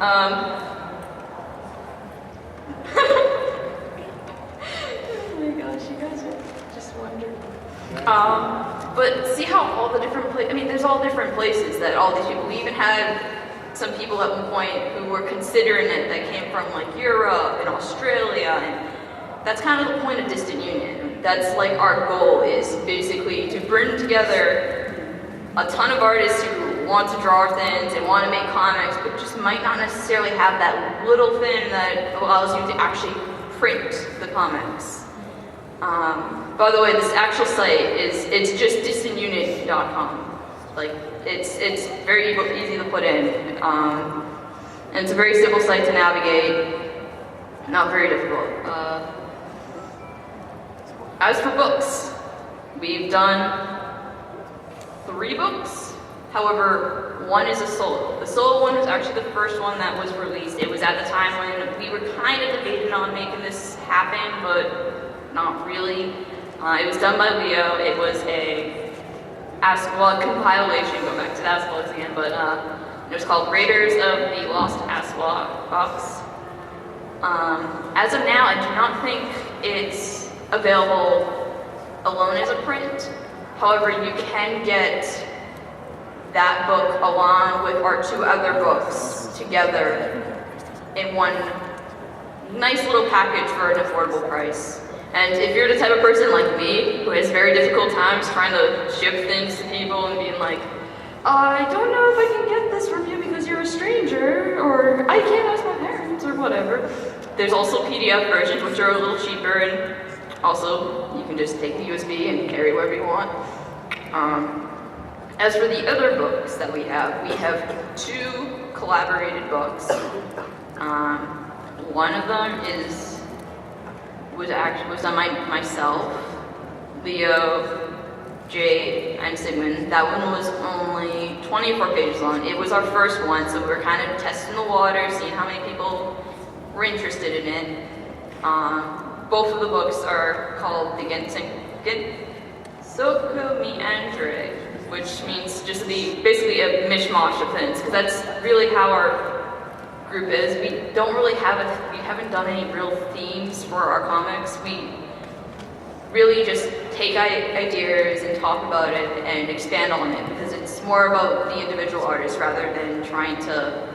Oh my gosh, you guys are just wondering. But see how all the different places, I mean, there's all different places that all these people, we even had some people at one point who were considering it that came from like Europe and Australia, and that's kind of the point of Distant Union. That's like our goal is basically to bring together a ton of artists who want to draw things and want to make comics, but just might not necessarily have that little thing that allows you to actually print the comics. By the way, this actual site it's just distantunit.com. Like it's very easy to put in, and it's a very simple site to navigate. Not very difficult. As for books, we've done 3 books. However, one is a solo. The solo one was actually the first one that was released. It was at the time when we were kind of debating on making this happen, but not really. It was done by Leo. It was a Askwad compilation, go back to the Aswads again, but it was called Raiders of the Lost Aswad Box. As of now, I do not think it's available alone as a print. However, you can get that book along with our 2 other books together in one nice little package for an affordable price. And if you're the type of person like me, who has very difficult times trying to ship things to people and being like, I don't know if I can get this from you because you're a stranger, or I can't ask my parents, or whatever. There's also PDF versions, which are a little cheaper, and also you can just take the USB and carry wherever you want. As for the other books that we have 2 collaborated books. One of them was done by myself, Leo, Jade, and Sigmund. That one was only 24 pages long. It was our first one, so we were kind of testing the water, seeing how many people were interested in it. Both of the books are called the Gensoko Meandre, which means just basically a mishmash of things, because that's really how our group is. We haven't done any real themes for our comics. We really just take ideas and talk about it and expand on it, because it's more about the individual artist rather than trying to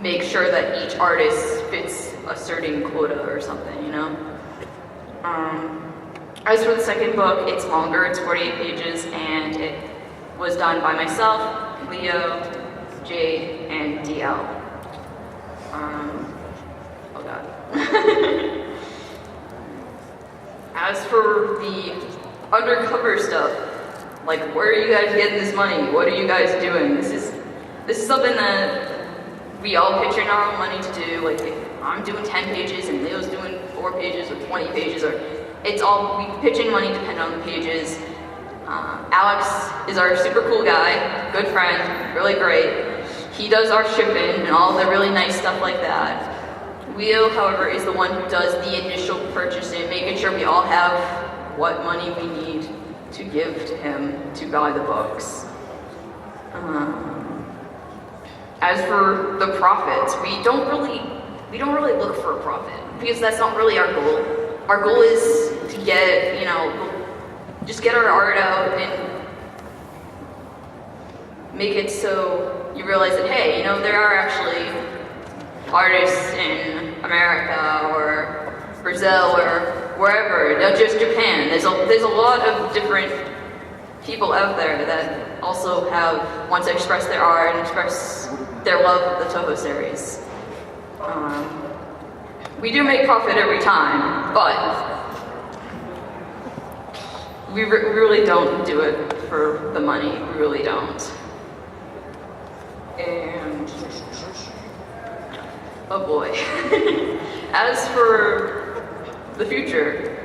make sure that each artist fits a certain quota or something, you know? As for the second book, it's longer, it's 48 pages, and it was done by myself, Leo, Jade, and DL. Oh god. As for the undercover stuff, like, where are you guys getting this money? What are you guys doing? This is something that we all pitch in our own money to do. Like, if I'm doing 10 pages and Leo's doing 4 pages or 20 pages, or it's all, we pitch in money depending on the pages. Alex is our super cool guy, good friend, really great. He does our shipping and all the really nice stuff like that. Leo, however, is the one who does the initial purchasing, making sure we all have what money we need to give to him to buy the books. As for the profits, we don't really look for a profit, because that's not really our goal. Our goal is to get, just get our art out and make it so you realize that, hey, there are actually artists in America or Brazil or wherever, not just Japan. There's a lot of different people out there that also want to express their art and express their love of the Toho series. We do make profit every time, but we really don't do it for the money. We really don't. And oh boy. As for the future,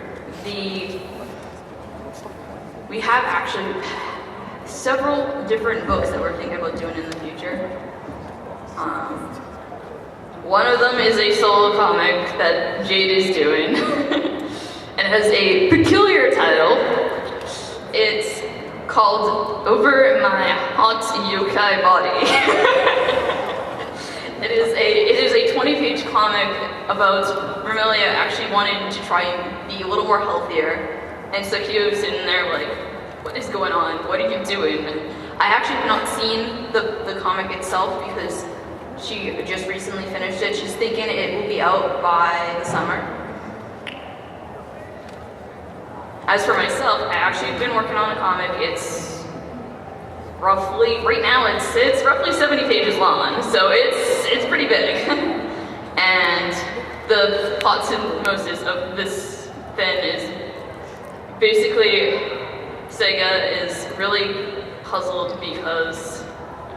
we have actually several different books that we're thinking about doing in the future. One of them is a solo comic that Jade is doing. It has a peculiar title. It's called Over My Hot Yokai Body. It is a 20-page comic about Vermilia actually wanting to try and be a little more healthier. And so he was sitting there like, what is going on? What are you doing? And I actually have not seen the comic itself because she just recently finished it. She's thinking it will be out by the summer. As for myself, I actually have been working on a comic. It's roughly, right now it's roughly 70 pages long, so it's pretty big. And the plot synopsis of this then is basically Sega is really puzzled because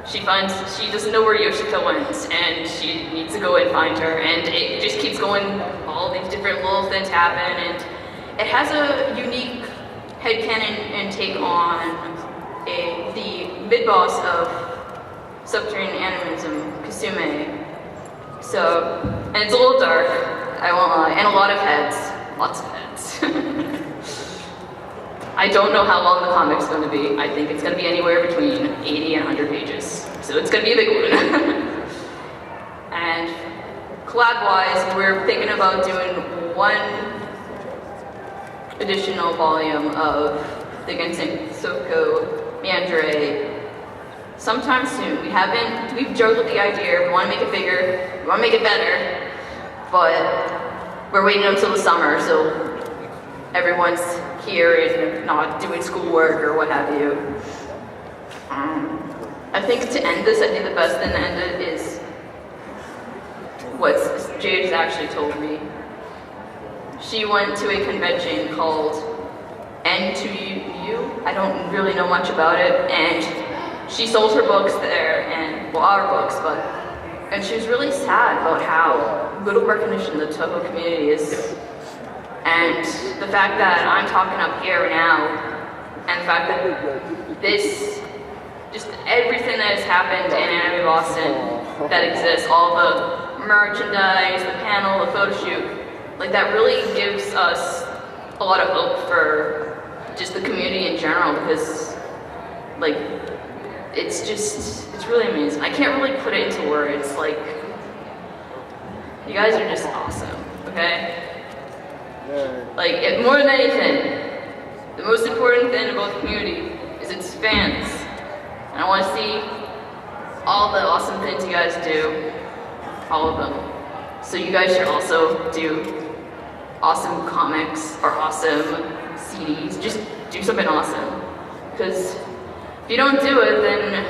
she doesn't know where Yoshiko went, and she needs to go and find her, and it just keeps going, all these different little things happen, and it has a unique headcanon and take on the mid-boss of Subterranean Animism, Kasume. So, and it's a little dark, I won't lie, and a lot of heads, lots of heads. I don't know how long the comic's going to be. I think it's going to be anywhere between 80 and 100 pages. So it's going to be a big one. And collab-wise, we're thinking about doing one additional volume of the Genshin Soko Meandre sometime soon. We've joked with the idea, we want to make it bigger, we want to make it better, but we're waiting until the summer, so everyone's here and not doing schoolwork or what have you. I think to end this, I think the best thing to end it is what Jade has actually told me. She went to a convention called N2U. I don't really know much about it, and she sold her books there, and well, our books, and she was really sad about how little recognition the Toho community is. And the fact that I'm talking up here now, and the fact that this, just everything that has happened in Anime Boston that exists, all the merchandise, the panel, the photo shoot, like that really gives us a lot of hope for just the community in general, because like, it's really amazing. I can't really put it into words, like, you guys are just awesome, okay? Like, more than anything, the most important thing about the community is its fans. And I want to see all the awesome things you guys do, all of them. So you guys should also do awesome comics or awesome CDs. Just do something awesome. Because if you don't do it, then,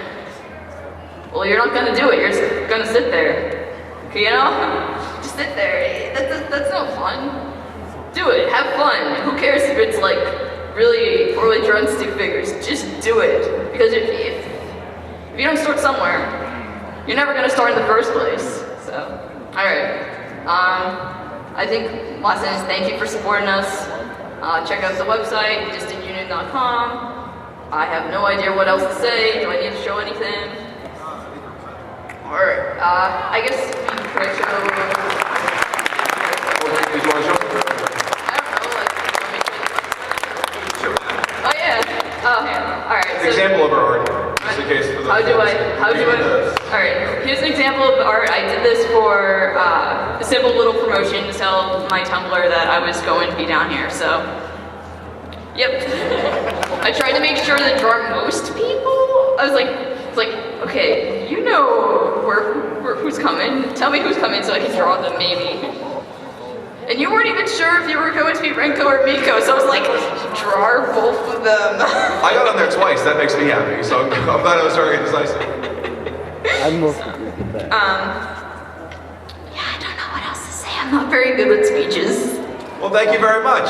well, you're not going to do it. You're just going to sit there. You know? Just sit there. That's no fun. Do it, have fun. Who cares if it's like really poorly drawn stick figures? Just do it. Because if you don't start somewhere, you're never gonna start in the first place. So, alright. I think last thing is thank you for supporting us. Check out the website, distantunion.com. I have no idea what else to say. Do I need to show anything? Alright, I guess we could show. Oh, yeah. All right. An example of our art, just in case for the. How do I? All right. Here's an example of art. I did this for a simple little promotion to sell my Tumblr that I was going to be down here. So, yep. I tried to make sure to draw most people. I was like, okay, you know who's coming. Tell me who's coming so I can draw them, maybe. And you weren't even sure if you were going to be Renko or Miko, so I was like, draw both of them. I got on there twice, that makes me happy, so I'm glad I was starting to get decisive. I'm most with that. Yeah, I don't know what else to say. I'm not very good with speeches. Well, thank you very much.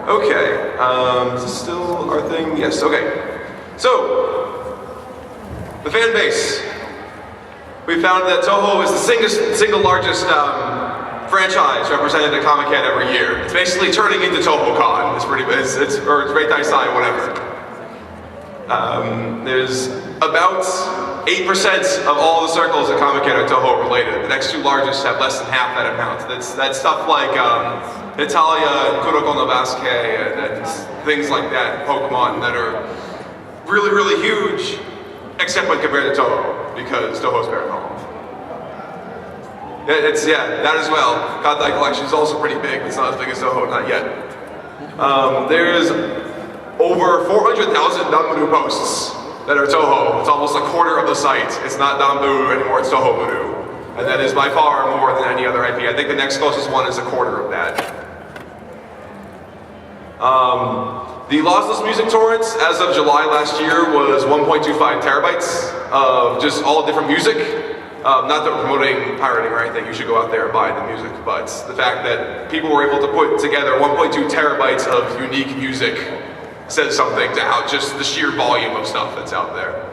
Okay, is this still our thing? Yes, okay. So, the fan base. We found that Toho is the single largest franchise represented at Comic-Con every year. It's basically turning into TohoCon. It's Reitai Sai, whatever. There's about 8% of all the circles at Comic-Con are Toho related. The next two largest have less than half that amount. That's stuff like Natalia, Kuroko no Basket, and things like that, Pokemon, that are really, really huge, except when compared to Toho, because Toho's very home. Yeah, that as well. Godai Collection is also pretty big. It's not as big as Toho, not yet. There's over 400,000 Danmaru posts that are Toho. It's almost a quarter of the site. It's not Danmaru anymore, it's Toho Maru. And that is by far more than any other IP. I think the next closest one is a quarter of that. The lossless music torrents, as of July last year, was 1.25 terabytes of just all different music. Not that we're promoting pirating or anything, you should go out there and buy the music, but the fact that people were able to put together 1.2 terabytes of unique music says something to how just the sheer volume of stuff that's out there.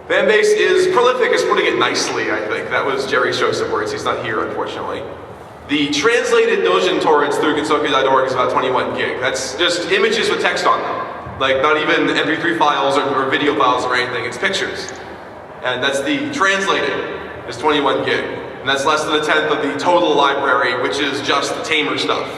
Fanbase is prolific, is putting it nicely, I think. That was Jerry's choice of words. He's not here, unfortunately. The translated Dojin torrents through Gensokyo.org is about 21 gig. That's just images with text on them. Like, not even MP3 files or video files or anything, it's pictures. And that's the translated, is 21 gig. And that's less than a tenth of the total library, which is just the Tamer stuff.